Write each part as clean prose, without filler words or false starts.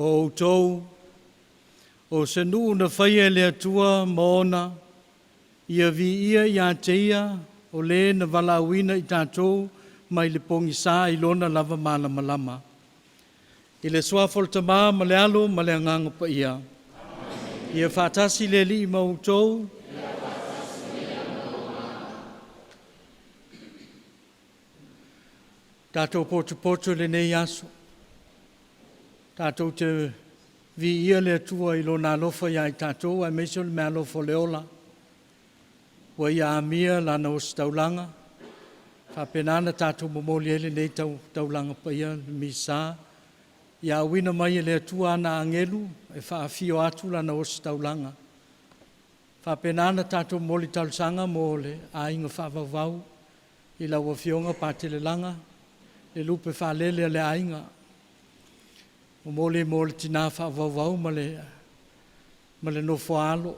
o tau, o se nuu na whaia lea tua maona, ia vi ia teia, o le na wala awina i tātou, mai le pongi sā i lona lava malama lama. I le suafol tamā ma le alo ma le anganga pa ia. Ia whātasi le li i mautou, tātou potu le nei aso. Tātou te vi ia le tua i lona alofa ia i tātou, ai meiso le mea alofa le ola. Wa ia amia lana o staulanga. Whapenana tātou momoli ele nei taulanga pa ia Misasa. Ia wina mai le tua ana angelu, e whaafio atu lana o staulanga. Whapenana tātou moli talusanga mo le a inga whaavavau, i la wafionga Patele langa, le lupe whaalele le a inga. Mo le tina whaavavau ma le nofo alo.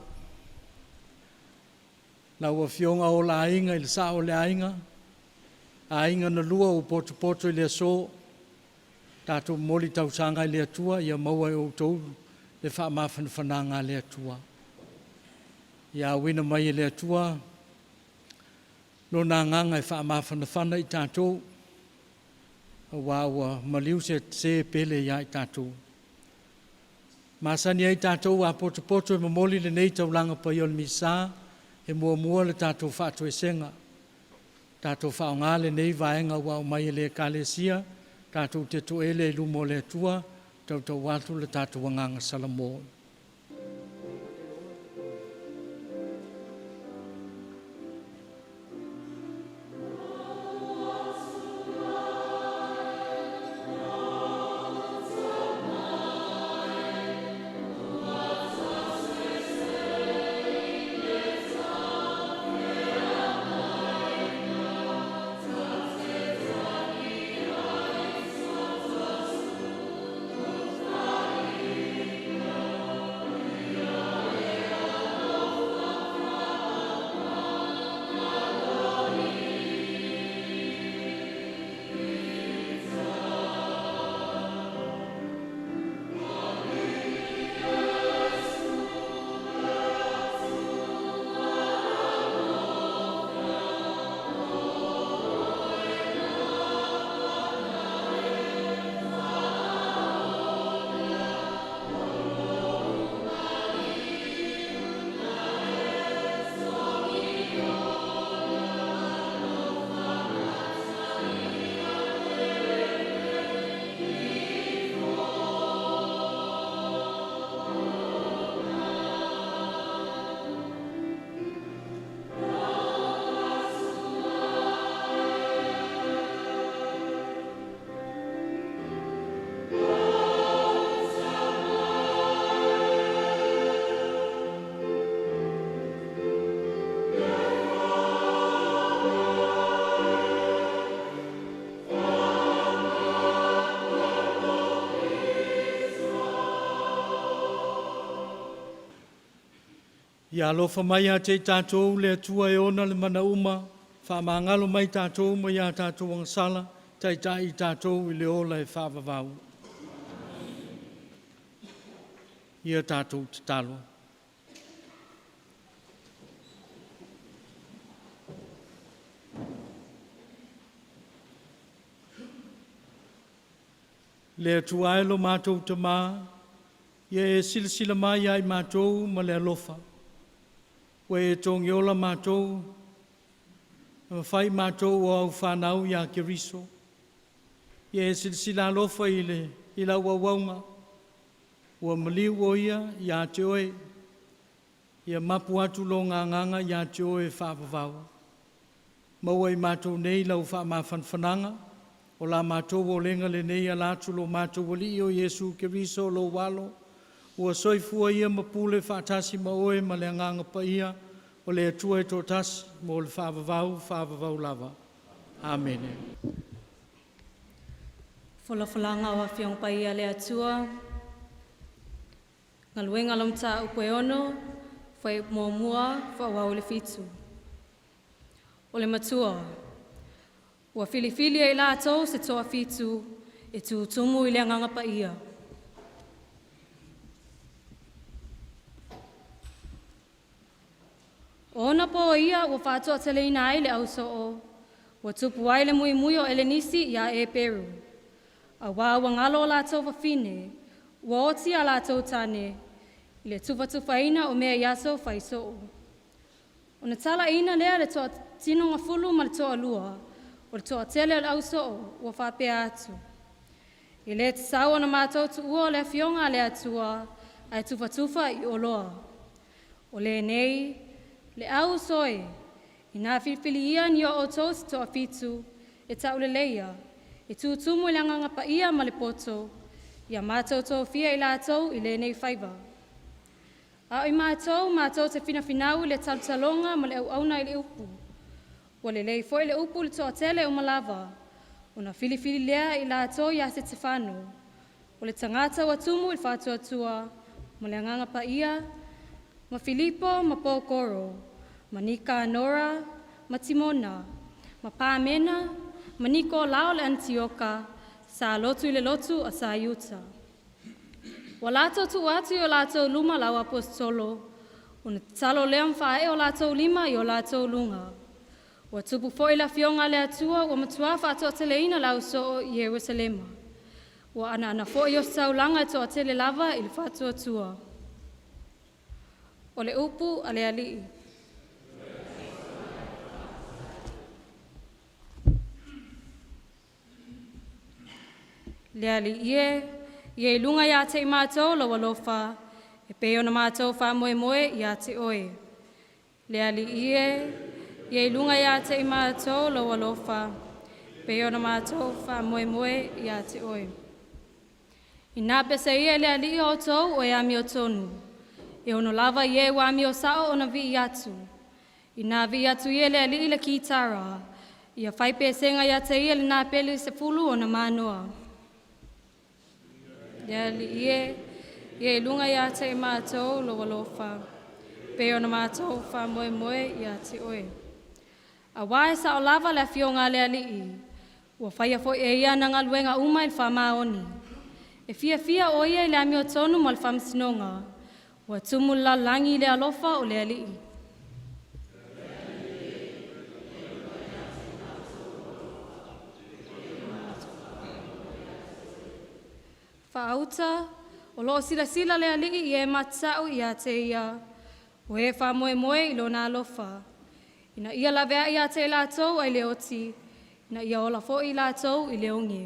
La wafionga o la inga, i le sa o le a inga na lua o poto i le so, tātou moli tausanga i le atua, ia maua e o tau, le wha mawhanwhananga le atua. Ia wina mai le atua, no nā nganga e wha mawhanwhana i tātou, wa Maliu se pele ia i tātou. Masani ai tātou a poto e mamoli le nei taulanga pa ion Misasa, e mua le tātou whātu e senga. Tātou whaonga le nei vaenga wa mai le kalesia, tātou te toele lumo le tua, tātou watu le tātou wanganga salamo. Ia alofa mai a te tātou le atua e ona le mana uma, whaamangalo mai tātou mai a tātou ang sala, tai i tātou i le ola e whaavavau. Ia tātou te talo. Le atua e lo mātou te mā, ia e silasila mai ai mātou ma le alofa. Wa e tongi ola mātou, whai mātou o au whanau ia ke riso. Ia e silasila alofa i la wawaunga. Ua Maliu o ia te oe. Ia mapu atu lo nganga ia te oe whaavavau. Maua i mātou nei lau whaamawhanwhananga. O la mātou o lenga le nei a lātu lo mātou o li o Yesu ke riso lo walo. Ua soifua ia mapule whaatasi ma oe ma le anganga pa ia, o le atua e tō tasi, mo le whaavavau lava. Amen. Whalawhalanga wa whiong pa ia le atua, ngaluenga lomta upoe ono, whai mua, whawau le fitu. O le matua, ua whiliwhili e lātou se toa fitu, e tu tumu i le anganga pa ia. Ona po ia ua whātua teleina ai le au so o. Ua tupu ai le mui mui o Elenisi ia e Peru. A wā ua ngalo o lātou whawhine. Ua oti a lātou tāne. I le tufa ina o mea iaso whaiso o. O na tala ina lea le toa tino ngā fulu ma le toa lua. O le toa tele o le au so o. Ua whapea atu. I le te sau na mātou tu ua o le fionga le atua. Ai tufa i oloa. O le nei, le au soe. I nā whiwhili ia ni o tos toa fitu. E tau le leia. E tūtumu i langanga pa ia ma le poto. Ia mātou tō fia i lātou i le nei whaiva. A i mātou te whinafinau i le talutalonga ma le au auna i le upu. O le lei fo i le upu le toa tele o malava. O na whilifili lea i lātou i ase te whanu. O le tangata wa tumu i whātua tua. Ma le anganga pa ia. Ma Filipo, ma Pokoro. Ma Nika Nora, ma Timona. Ma Pāmena, ma Niko Lao le Antioka. Sa lotu i le lotu a sa Utah. Wa lātou tu atu i o lātou luma lau apostolo. O na talo leam whae o lātou lima i o lātou lunga. Wa tupu fo i la fionga le atua wa matua whātua teleina lau so i Jerusalema. Wa ana fo i o saulanga to a tele lava i le whātua tua. O le upu a le alii. Le alii ie lunga ia te i mātou la walofa, e peo na mātou wha moe ia te oe. Le alii ie lunga ia te i mātou la walofa, peo na mātou wha moe ia te oe. I nā pesa ia le alii o tau o e ami o tonu. E ono lava ie wa ami o sao o na vi atu. I nā vi atu ie le alii le kitara. Ia whaipe senga ia te ia le nā peli se fulu o na manoa. Ia li ie lunga ia te i mātou lo walofa. Peo na mātou wha moe ia te oe. A wae sa o lava le fionga le alii. Ua whaia fo e ia na ngā luenga uma il wha maoni. E fia o ia i le ami o tonu mo le whamsinonga. Ua tumu la langi le alofa o le alii. Whaauta, o loo sila le alii i e matsau i a te ia. O e wha moe i lo nā alofa. Ina ia lavea i a te lātou ai le oti. Ina ia ola fo i lātou i le onge.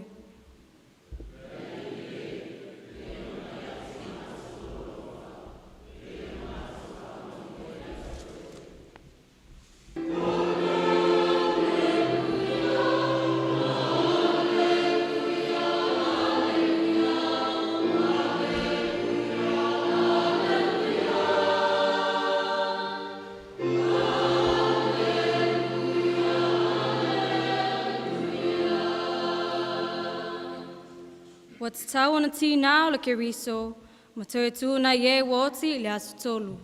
What's tau ana ti nao le keriso, ma tue tu na ye woti le asu tolu.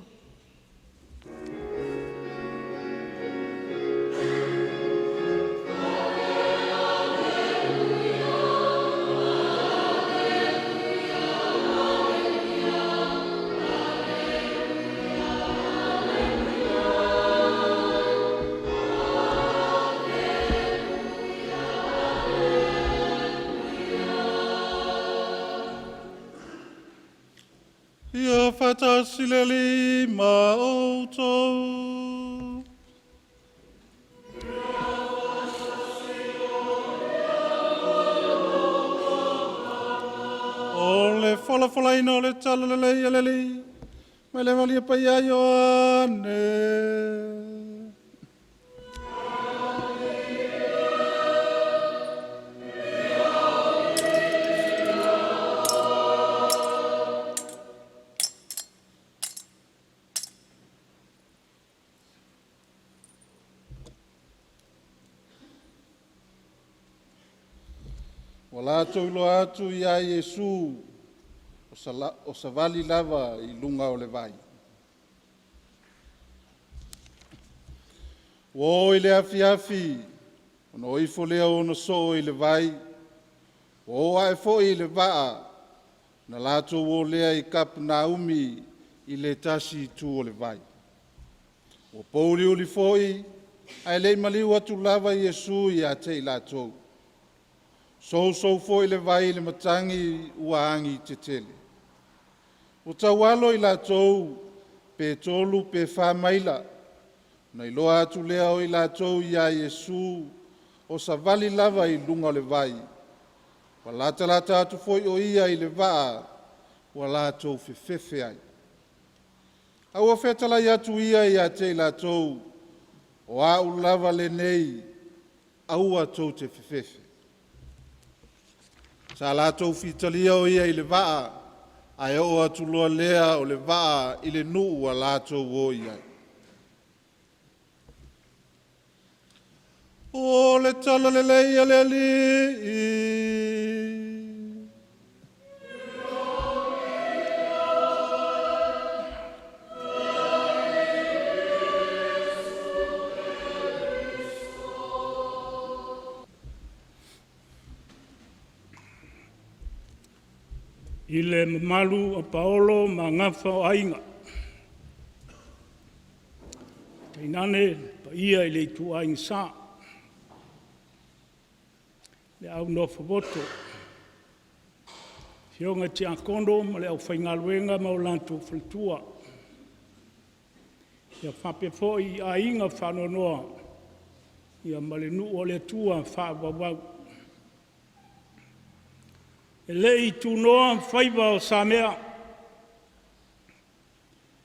Ia whatasileli ma outou. O le whalawhalaina o le talalelei aleli, mai le malia pai ai o ane. O lātou ilo atu i a Iesu o sa vali lava i lunga o le vai. O i le afi, ono ifo lea o na so i le vai, o ae fo i le vaa, na lātou o lea i kapu na umi i le tasi tu o le vai. O pouri uli foi, ai lei maliu atu lava Iesu ia te ilatou. Sou foi le vai le matangi uangi te tele. O taualo ilatou pe tolu pe whamaila. Na iloa atu lea o ilatou ia Iesu o sa vali lava i lunga le vai. Wa lata atu foi o ia i le vaa, wa latou fefefe ai. Au a whetala i atu ia te ilatou, o au lava le nei, au atou te fefefe. Sa latou fitalia o ia i le vaa, ai o atu loa lea o le vaa i le nuu wa latou o ia. O le tala le leia le li. I le mamalu a Paolo ma ngafa o ainga. Tainane pa ia i le tu ainga sa. Le au no fawoto. Fionga ti akondo ma le au whaingaluenga ma o lanto whaltua. Ia whape fo i ainga whanonoa. Ia malenu o le tua whawawau. E lei tu noa whaiva o Samea.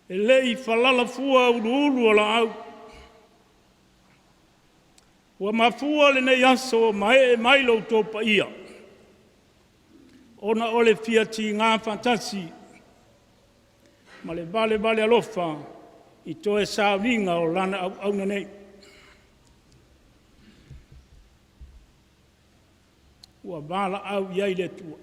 E lei whalala fua ulu o la au. Ua mafua le nei aso mai lo topa ia. Ona ole fiati ngā fantasi. Ma le vale alofa i toe sauninga o lana au nei. Ua vala au iai le tua.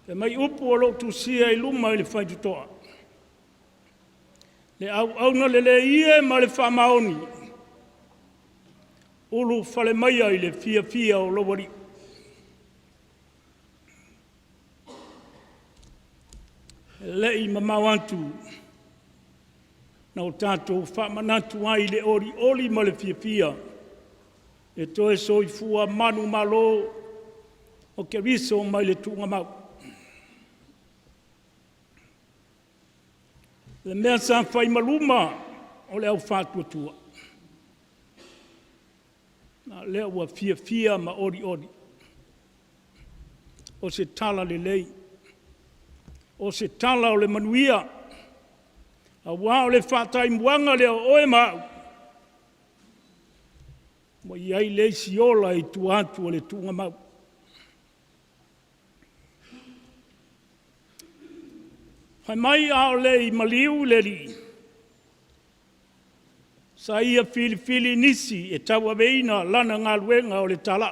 E mai upu o lo tu sia i luma i le whaitutoa. Le au na le ie ma le whamaoni. Ulu whale maia i le fia o lowari. Le i mamawantu. Na o tātou whamanatu ai le ori ma le fia. E toe soi fua manu malo o ke riso mai le tunga mau. Le mea sa whai maluma o le au whātua tua. Na lea ua fia ma ori. O se tala le lei. O se tala o le manuia. A wā o le whātai muanga lea oe mau. Mo iai le siola i tuatu o le tunga mau. Hai mai ao le i Maliu le li. Sa ia fili nisi e taua veina lana ngā luenga o le tala.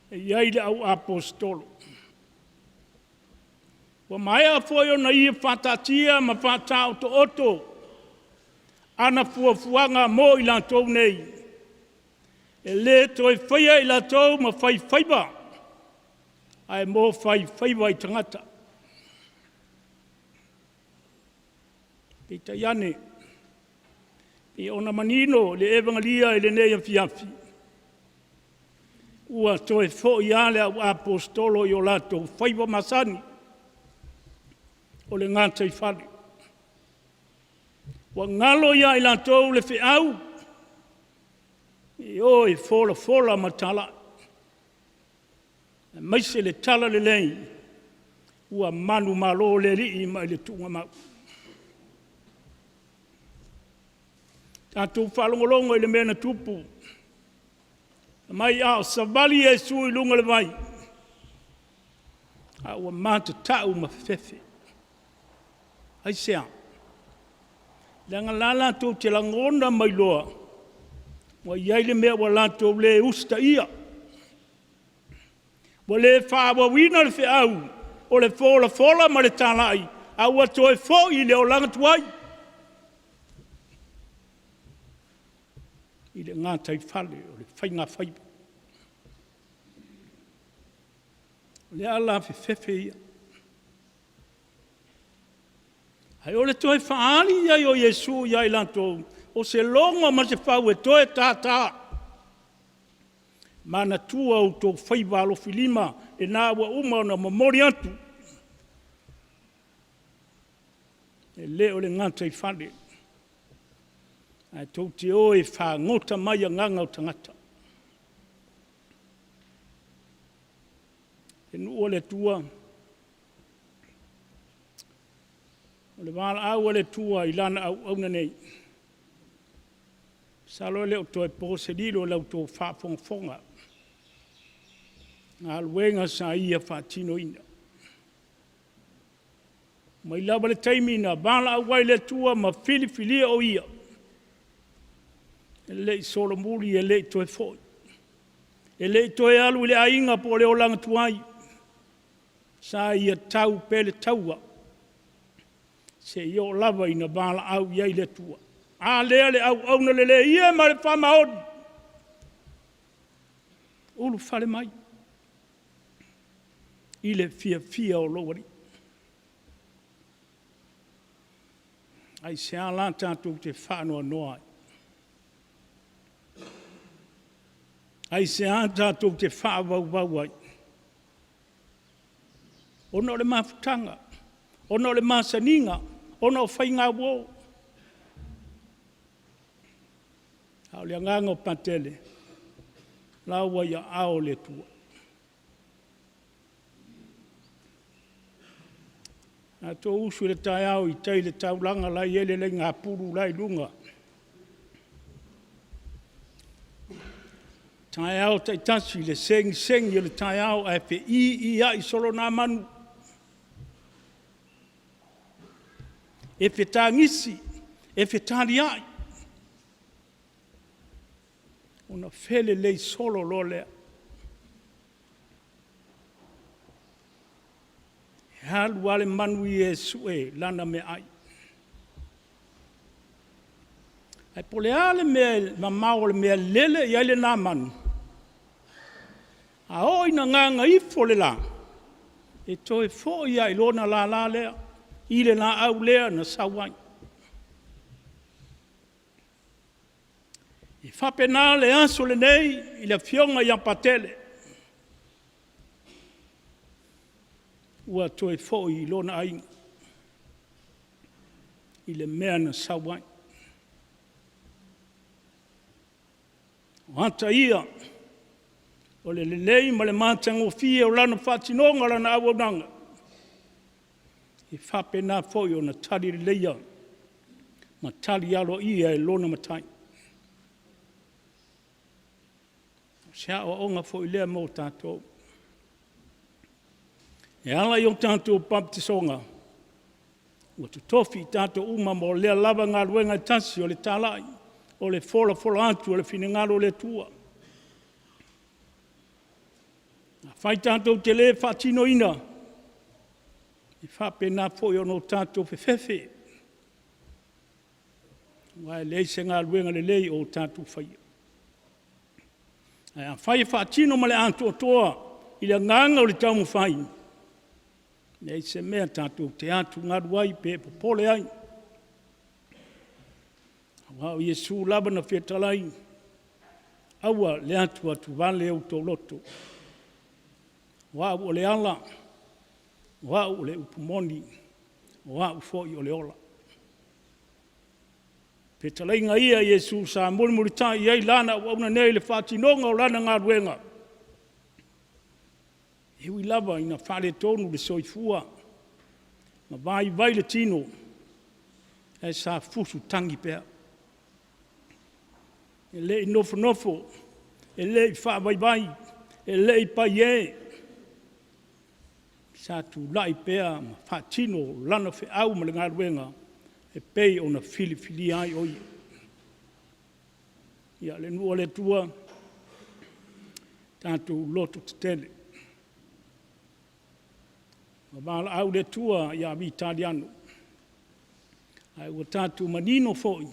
E iai le au apostolo. Wa mai a foi ona ia whatatia ma whatau to oto. Ana fuafuanga mo i lantou nei. E le toi whaia i lantou ma whaiba. Ai mo whaiba i tangata. Vitaliano. E ona manino le evangelia e le nei fiafi. Ua toi fo i ale au apostolo i o latou whaiba masani. O le ngata i whare. Wa ngalo ia i lantou le whiau. E oi fola matala. E maise le tala le lei. Ua manu malo le rii mai le tunga mau. Tātou whalongolongo i le mena tupu. Mai ao savali e sui lunga le vai. A ua mata tau ma fefe. Ai sea. Langa lalatou te langona mai loa. Wa iai le mea wa latou le usta ia. Wa le whāwawina le whiau. O le fola ma le tālai. A ua toe fo i le o langa tuai. I le ngātai whale o le whainga whaiba. Le ala fefe ia. Ai ole toi whaali ia o Yesu ia i lantou. O se longa ma se whau e toi tātā. Mana tua o tō whaiwalo filima e nā ua uma na mamori atu. E le o le ngata i whare. Ai tau te oe wha ngota mai a nganga o tangata. E nu o le tua. O le wala au o le tua i lana au nei. Salo le o toi po se dilo lau tō whafonga. Ngā luenga sa ia whatino ina. Mai lawa le taimina, bala au wai le tua ma fili o ia. E le i solo muri e le i toi foi. E le i toi alu le ainga po le o langa tuai. Sa ia tau pele taua. Se io lava ina bala au iai le tua. A lea le au na le ia ma le whamaodi. Ulu whale mai. I le fia o lowari. Ai se ala tātou te whanoa noa. Ai se ala tātou te whaavau ai. Ona o le mafutanga. Ona o le masaninga. Ona o whainga wō. Ao le anganga o Patele. Laua ia ao le tua. A tō usu le tai au I tei le taulanga lai ele le ngā puru lai lunga. Tai au tai tasi le seng le tai au ai pe I ai solo nā manu. E pe tā ngisi, e pe tāri ai. Ona fele lei solo lo lea. Halu ale manu I sue lana me ai. Ai pole ale me mamau le me lele I ale nā manu. A oi na nganga I fole la. E toi fo ia I lona la lea. I le nā au lea na sawai. I whapena le aso le nei I le fionga ia Patele. Ua toi fo I lona ainga. I le mea na sawai. O hata ia. O le lei ma le mātango fia o lana whatinonga lana awananga. I whapena fo I o na tari leia. Ma tari alo ia e lona matai. Sia o onga fo I lea mo tātou. E ala I o tātou baptisonga. Ua tu tofi tātou uma mo lea lava ngā ruenga tasi o le tālai. O le fola atu o le whinengaro le tua. Whai tātou te le whatino ina. I whapena fo I o no tātou whewhewe. Wai leise ngā ruenga le lei o tātou whaia. Ai whai whatino ma le anto toa I le nganga o le taumu whai. Nei se mea tātou te atu ngaru ai pe popole ai. Wau Yesu laba na whetalai. Aua le atu vale au tō loto. Wau o le ala. Wau o le upumoni. Wau foi o le ola. Petalai nga ia Yesu sa muri tai iai lana wauna nei le whatinonga o lana ngā ruenga. Iwi lava ina whare tonu le soifua. Ma vai le tino. E sa fusu tangi pea. E le I nofo. E le I wha E le I pai e. Sa tu lai pea ma whatino lana whi au ma le ngā ruenga. E pei o na fili ai oi. Ia le nua le tua. Tātou loto te tele. Wala au le tua ia Vitaliano. Ai ua tātou manino foi.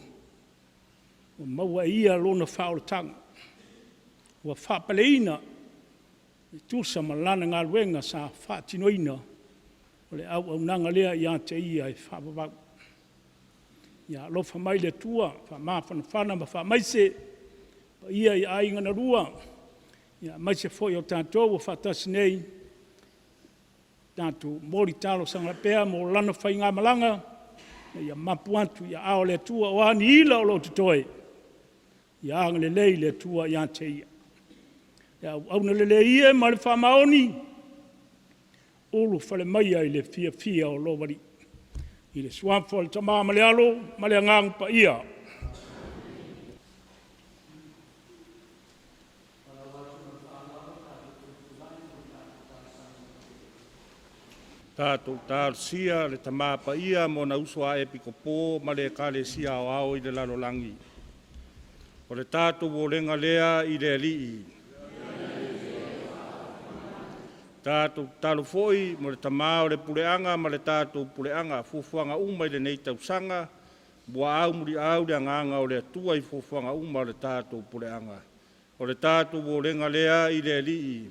Ua maua ia lona whaoratanga. Ua whapaleina. I tusa malana ngā ruenga sa whatinoina. O le au nanga lea ia te ia e whapapau. Ia lofa mai le tua, wha mawhanawhana ma wha maise, pa ia i ainga na rua. Ia maise foi o tātou o whatasi nei, tātou mori talo sanga pēa mo lana whai ngā malanga, ia mapu atu, ia ao le tua o ani ila o lo tutoe. Ia anga le lei le tua ia te ia. Ia au na le le ia ma le wha maoni, ulu whale mai ai le fia o lo wari. I le suamfo le tamā ma le alo, ma le angang pa ia. Tātou tāru sia le tamā pa ia mo na usua e piko pō ma le kāle sia o au i le lalolangi. O le tātou o lenga lea i le alii. Tātou talu foi mo le tamā o le puleanga ma le tātou puleanga fufuanga uma i le nei tausanga, bua au muri au le anganga o le atua i fufuanga uma o le tātou puleanga. O le tātou o lenga lea i le alii.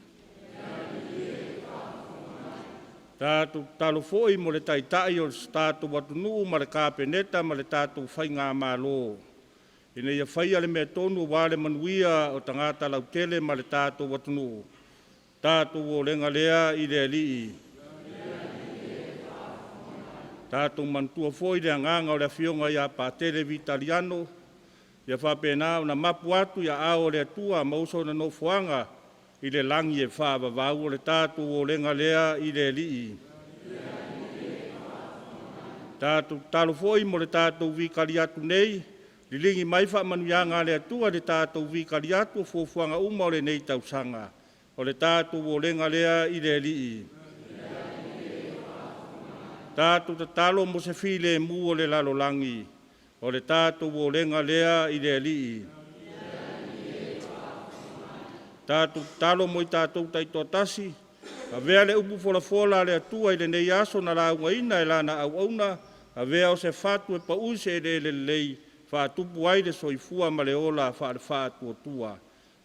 Tātou talu foi mo le taitai o le tātou watunu ma le kāpeneta ma le tātou whainga mālo. Ine ia whaia le mea tonu wale manuia o tangata lautele ma le tātou watunu. Tātou o lenga lea i le alii. Tātou mantua foi le anganga o le fionga ia Patele Vitaliano. Ia whapena o na mapu atu ia ao le atua mauso na no fuanga i le langi e whaavavau o le tātou o lenga lea i le alii. Tātou talo foi mo le tātou vikari atu nei, li lingi mai wha manuianga le atua le tātou vikari atu fuafuanga uma o le nei tausanga. O le tātou o lenga lea i le alii. Tātou ta talo mo se file mu o le lalolangi. O le tātou o lenga lea i le alii. Tātou talo mo i tātou taitotasi. A vea le upu fola le atua i le nei aso na launga ina e lana au auna. A vea o se fatu e pa use e le lei. Whaatupu aile soifua ma le ola whaatu o tua.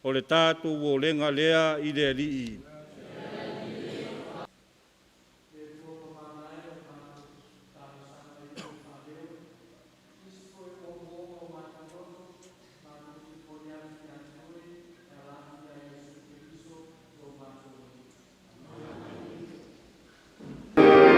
O le tātou o lenga lea i le alii. Amen.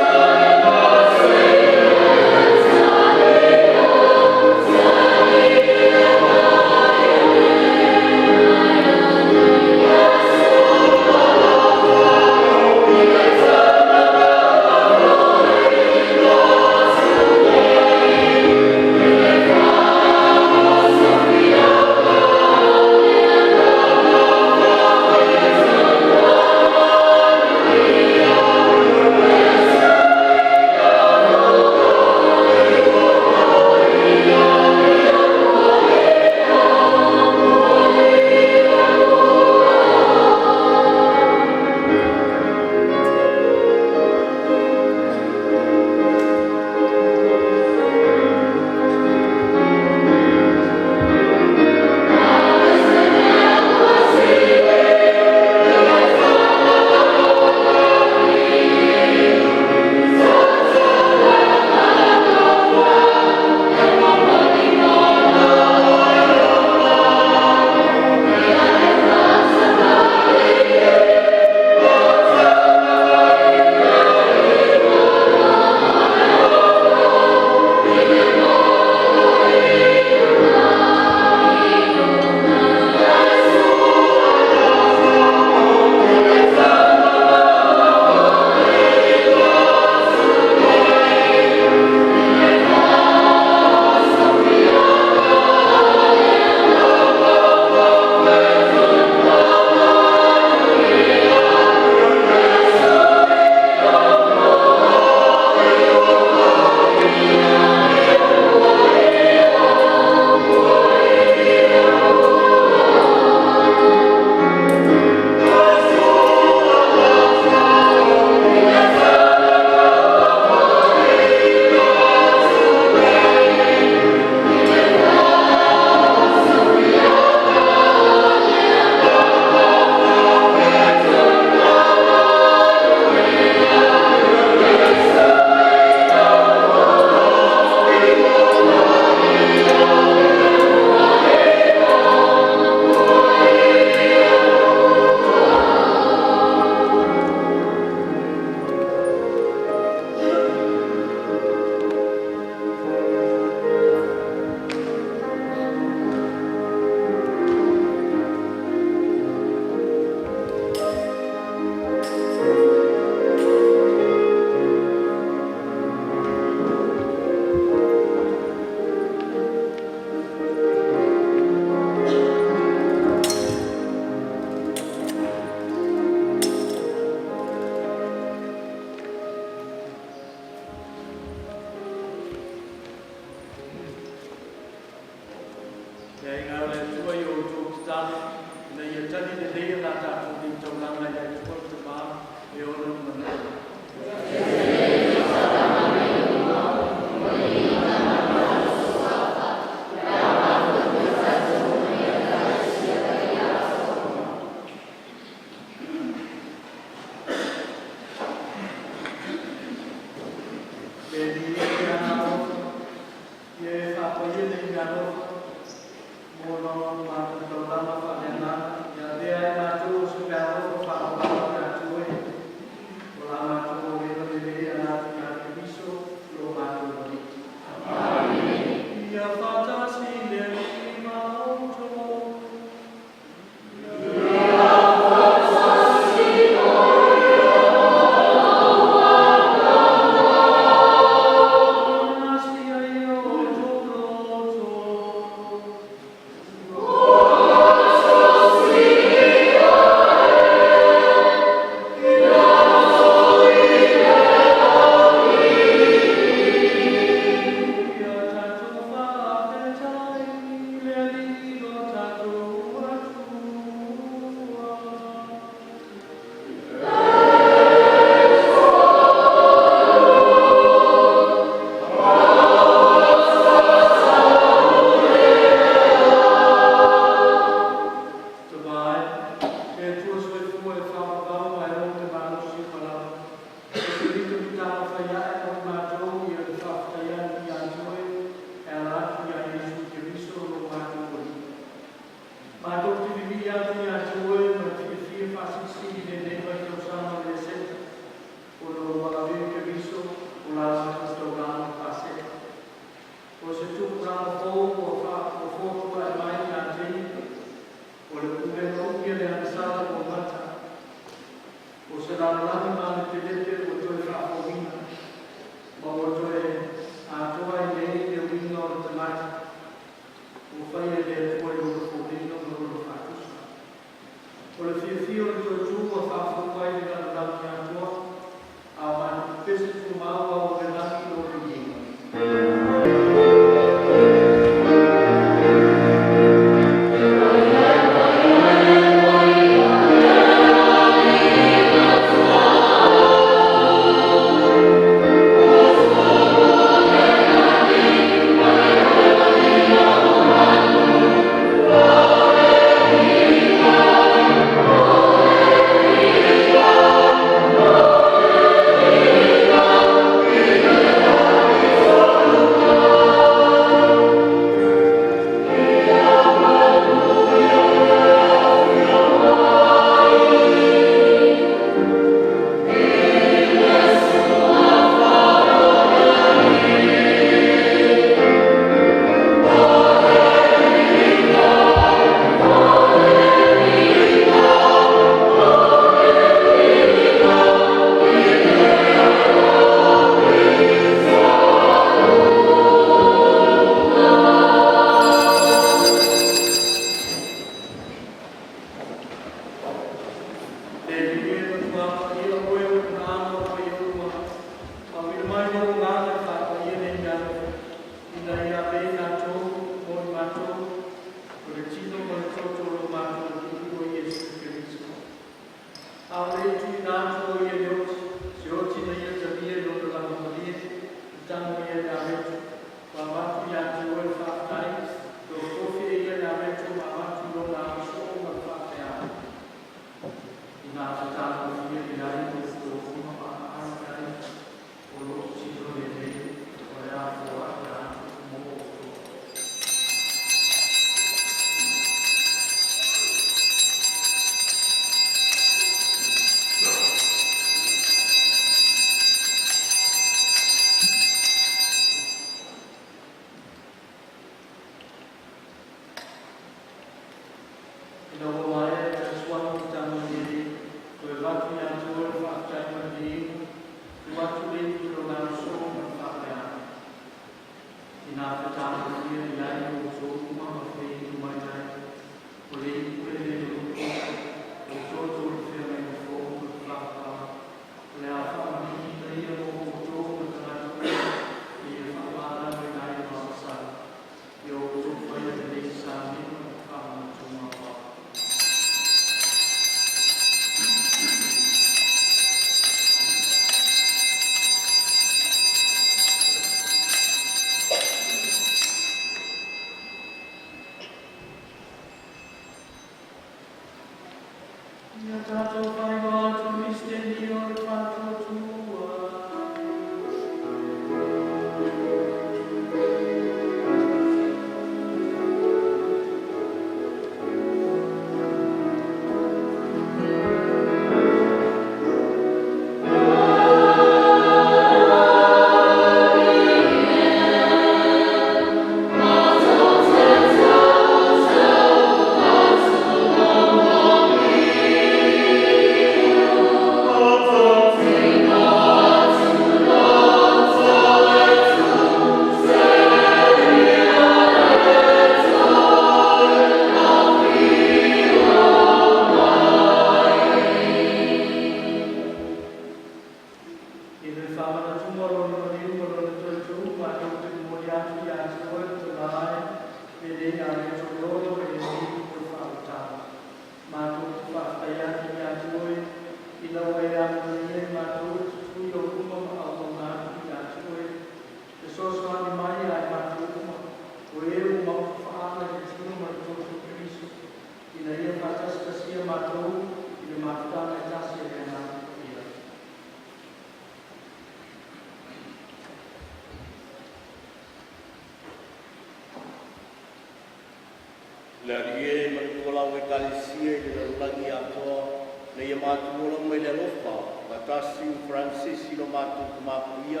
La rie ma kola we kalisie le langi ato le yamatu lo me le lofa la tasi Francis lo matu mapuia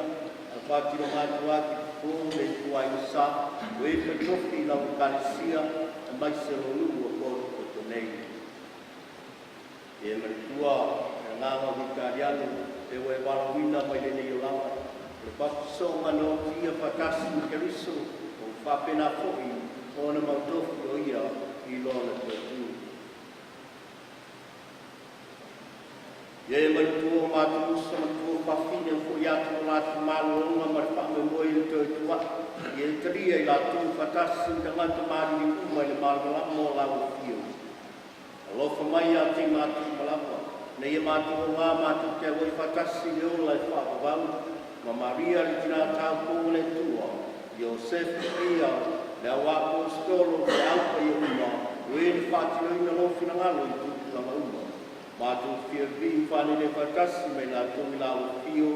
al fati lo matu ati fu le tua isa we pe tofi la kalisia mai se lo lu ko nei e ma tua nganga Vitaliano, te ue warawina mai le nei o lava. Le baptiso ngano ia patasi ni keriso, o whapena fohi, o na mautofu o ia i lona te tu. Ia mai tuo mātu usa ma tuo pawhine o fo iatu o lātu mālonga ma whame moe le toi tua. Ia taria i lātu patasi ni nganta māri ni kuma i le mālama mo lau fio. Alofa mai a te mātu malapa. Na ia mātu o ngā mātu te awai patasi ni ola i whapawau. Ma Maria li tina tau kō le tua. Iosef ia le awa apostolo te aupa i uma. Ue ni whātio ina lofi na ngalo i tuku lama uma. Mātu fia vi whane le patasi me la tumi la fio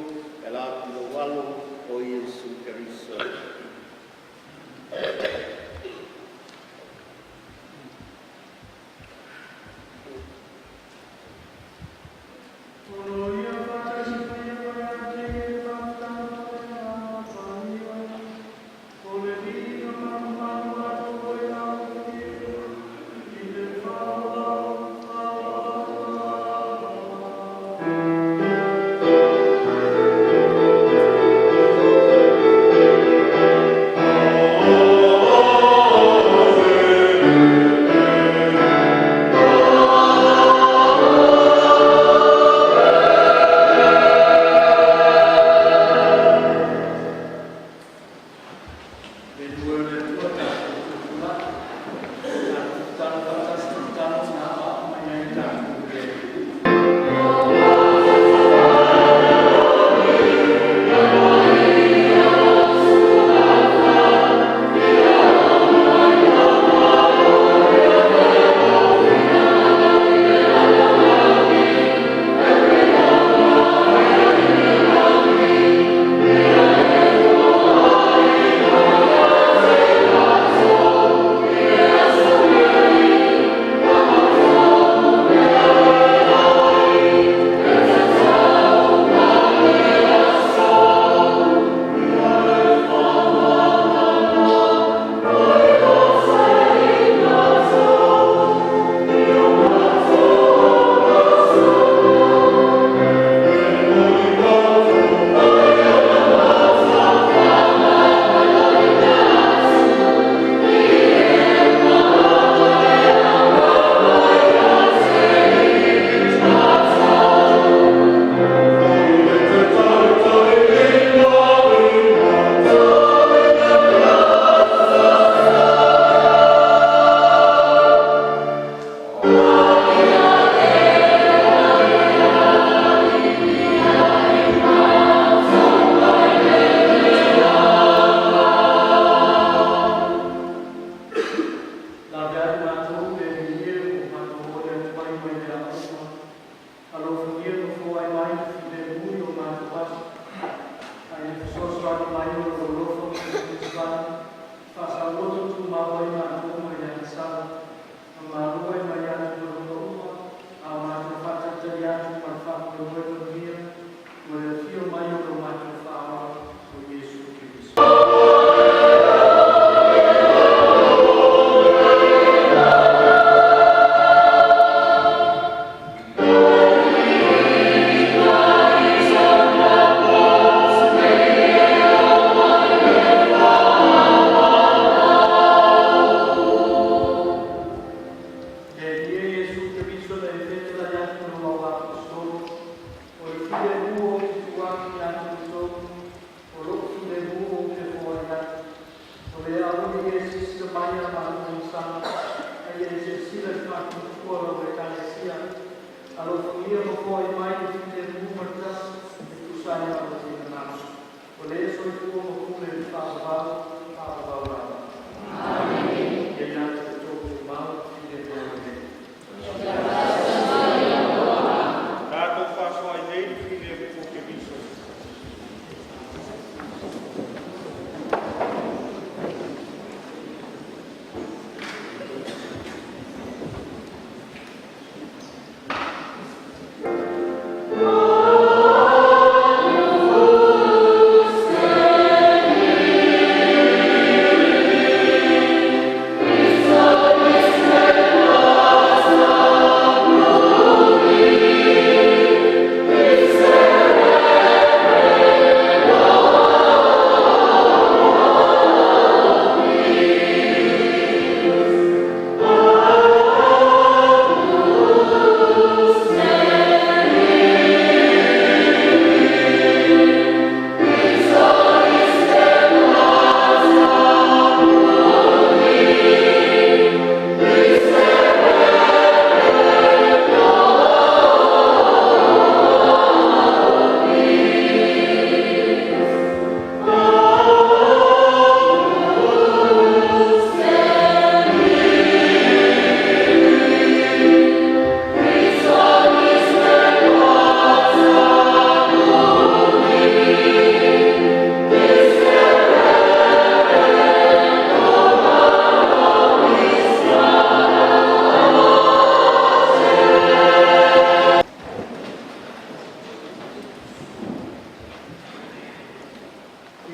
e la tilo walo o Iesu Keriso. Oh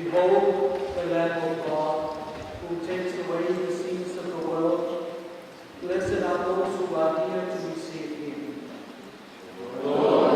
Behold the Lamb of God, who takes away the sins of the world. Blessed are those who are here to receive him. Amen.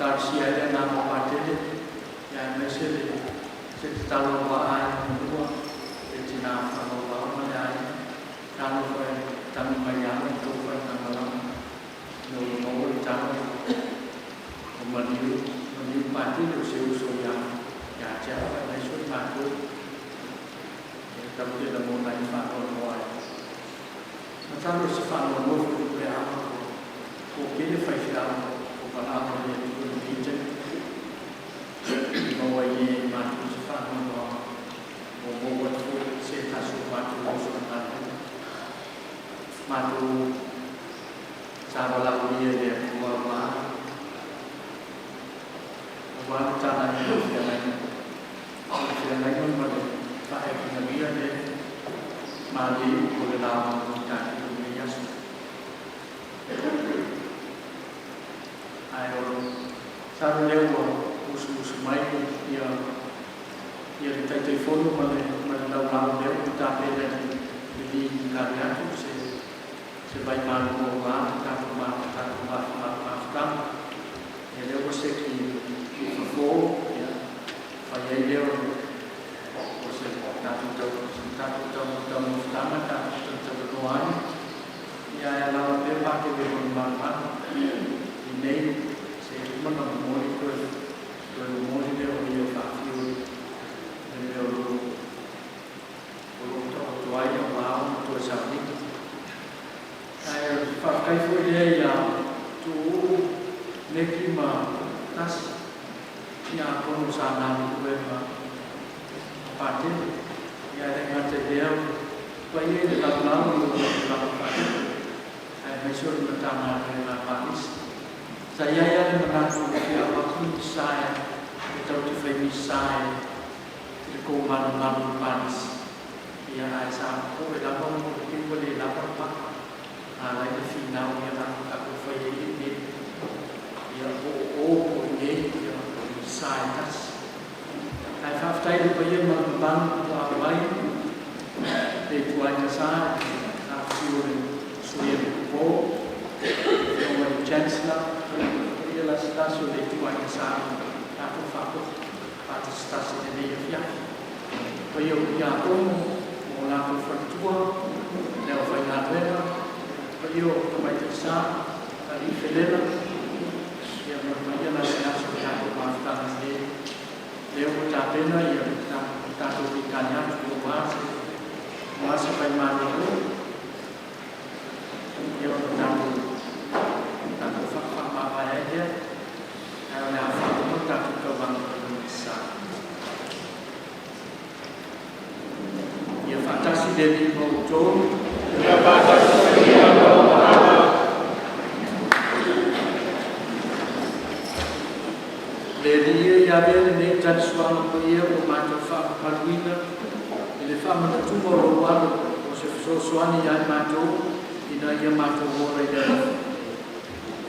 tarsia ele na mo Patele ya mesele se talo wa ai mo e tina fa wa ma ai talo fa Tamaitai tu fa na mala no mo talo Maliu Patele se uso ya cha na su ma tu tâm địa là một ngày phản hồi ngoài mà ta được sự phản hồi một của cái áo của cái phải làm của cái áo này của cái chân mà vậy mà sự phản hồi nó một vật thu sẽ thay sự phản hồi sự phản hồi mà tu sao mà làm gì để qua cha này cái này không phải phải là bí ẩn đấy Maliu boleh lama menjadi dunia ayo saru lewa usus mai dia di telefon melau lewa kita beda di karya tu sebaik mana Mauga kita maafkan ya lewa seki fo ya pada lewa Tahu utama tahu doan ya lawan bebas ke bermanfaat ini saya mengambil itu berumur dia punya fakir dan dia tahu doa yang mau tu sahaja saya pakai dia yang tu nekima tas yang pun sana itu memang Patele ya dengan dia Paya dalam lalu dalam pagi, mesur pertama dengan Paris. Saya yang mengaku apapun saya, atau di saya, di komandan Paris. Ya saya aku dalam mungkin boleh dapat pak, lagi final yang aku faham ini. Ya ini yang saya tas. Saya faham paya membantu awal. Để tuai Misasa suyen po yung chancellor ila stasio de tuai Misasa aku fakut pada stasio de ya payo ya po mo na ko fatua de o fai na vera payo mai tsa ali fedela ya mo payo na stasio de ko mafta de o tapena ya ta to pikanya ko masa Maliu dia tahu fakta apa aja ada fakta pun tak kebang besar dia fakta si dari Mauga dia fakta si dari Mauga jadi ya biar ni jadi suami dia rumah fakta Maliu le fama na tumo ro walo o se soani ya mato ina ya mato ora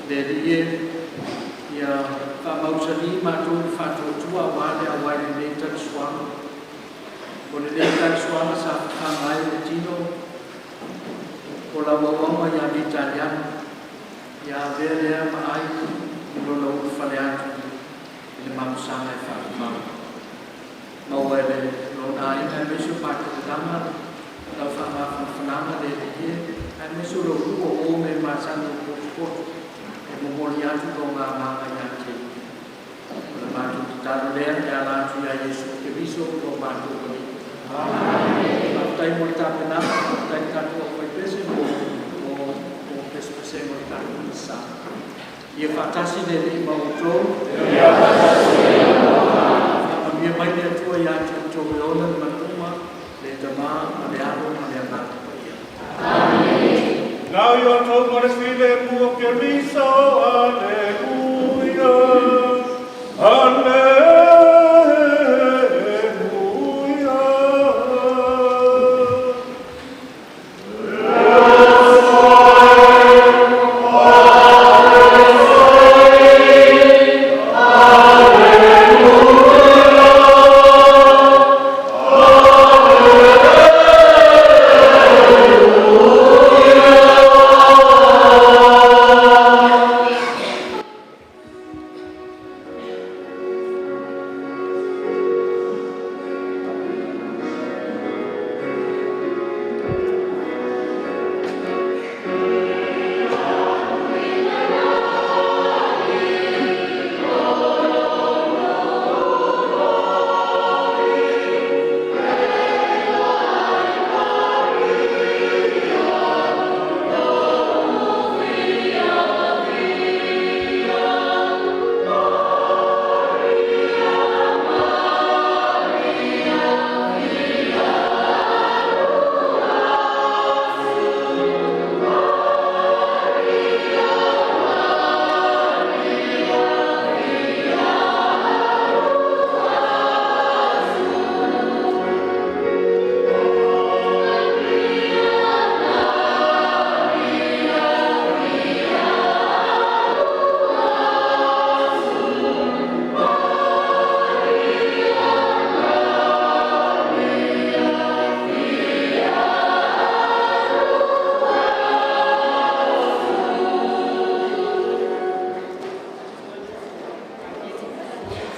de ye ya fama usani mato fato tua wale awai de tan suan o le tan suan sa fama ai tino o la wama ya Vitaliano ya vere ma ai no lo faleato le mamsana fa Mauga Lona ini mesur pakai pertama kalau faham faham dari dia mesur lu memasan sport memorial tu orang orang yang cik lepas tu kita lihat jalan sudah Yesus kebisu orang tu ini tapi mereka benar mereka tu apa pesen pesen mereka bisa ia fantasi dari Mauga dia banyak tu yang coba orang berumah, ledama, Maliu, Now you are told what is the name of your